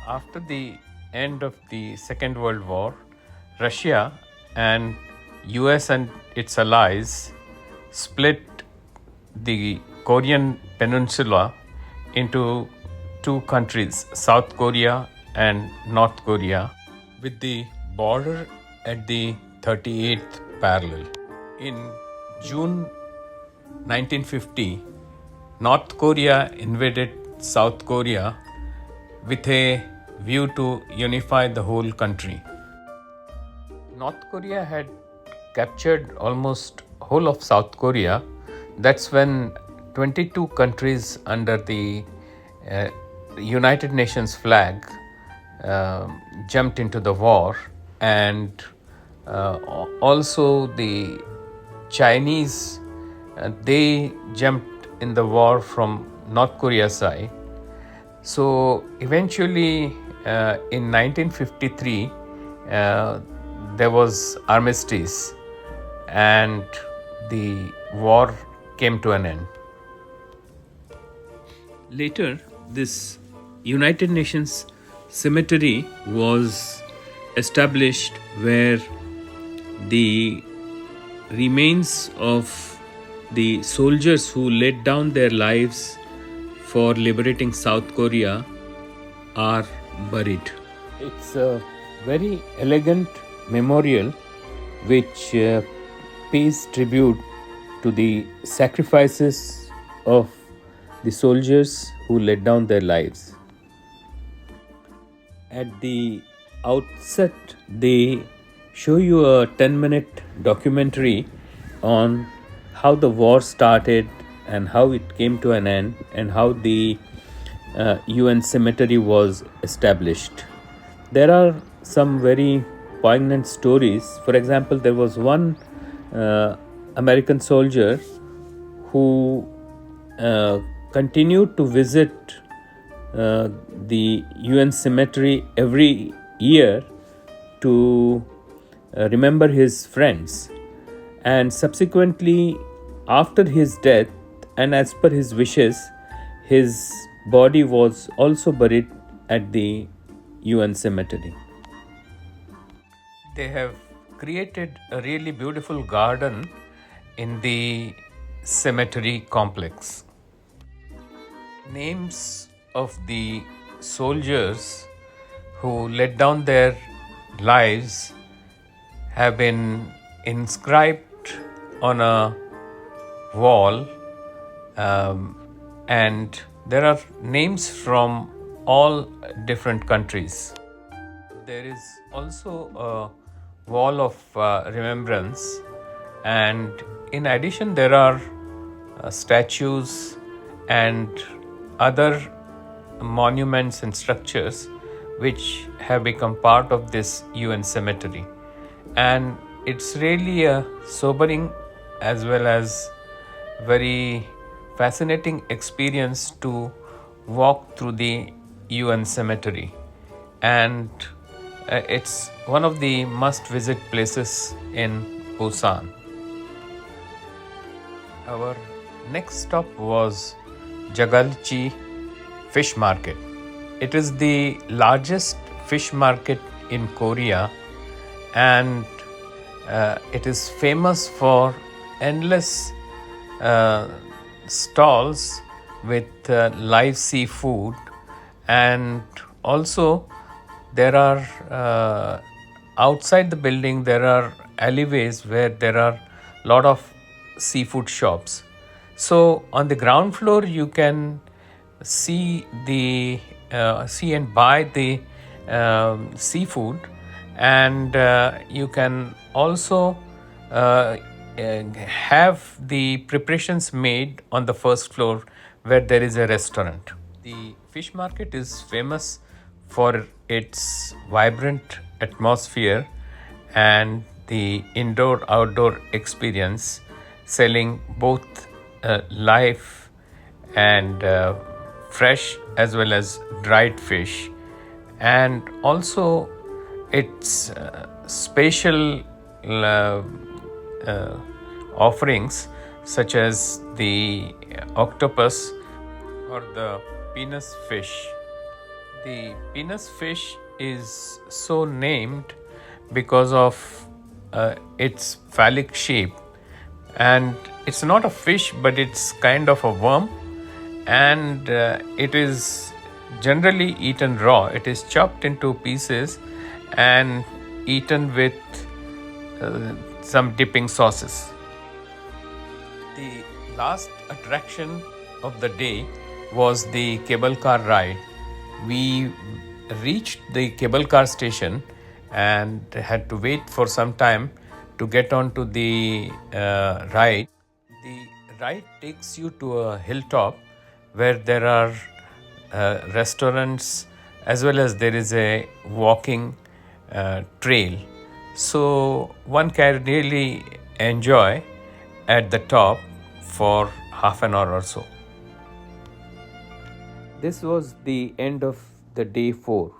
After the end of the Second World War, Russia and US and its allies split the Korean peninsula into two countries, South Korea and North Korea, with the border at the 38th parallel. In June 1950, North Korea invaded South Korea with a view to unify the whole country. North Korea had captured almost whole of South Korea. That's when 22 countries under the United Nations flag jumped into the war, and also the Chinese, they jumped in the war from North Korea side. So eventually in 1953 there was armistice and the war came to an end. Later, this United Nations cemetery was established where the remains of the soldiers who laid down their lives for liberating South Korea are buried. It's a very elegant memorial which pays tribute to the sacrifices of the soldiers who laid down their lives. At the outset, they show you a 10-minute documentary on how the war started and how it came to an end and how the UN cemetery was established. There are some very poignant stories. For example, there was one American soldier who continued to visit the UN cemetery every year to remember his friends, and subsequently after his death and as per his wishes, his body was also buried at the UN cemetery. They have created a really beautiful garden in the cemetery complex. Names of the soldiers who laid down their lives have been inscribed on a wall, and there are names from all different countries. There is also a wall of remembrance, and in addition there are statues and other monuments and structures which have become part of this UN cemetery. And it's really a sobering as well as very fascinating experience to walk through the UN cemetery, and it's one of the must-visit places in Busan. Our next stop was Jagalchi Fish Market. It is the largest fish market in Korea, and it is famous for endless stalls with live seafood, and also there are outside the building there are alleyways where there are a lot of seafood shops. So on the ground floor you can see and buy the seafood, and you can also have the preparations made on the first floor where there is a restaurant. The fish market is famous for its vibrant atmosphere and the indoor-outdoor experience, selling both live and fresh as well as dried fish, and also its special offerings such as the octopus or the penis fish. The penis fish is so named because of its phallic shape, and it's not a fish but it's kind of a worm, and it is generally eaten raw. It is chopped into pieces and eaten with some dipping sauces. The last attraction of the day was the cable car ride. We reached the cable car station and had to wait for some time to get onto the ride. The ride takes you to a hilltop where there are restaurants, as well as there is a walking trail. So one can really enjoy at the top for half an hour or so. This was the end of the day 4.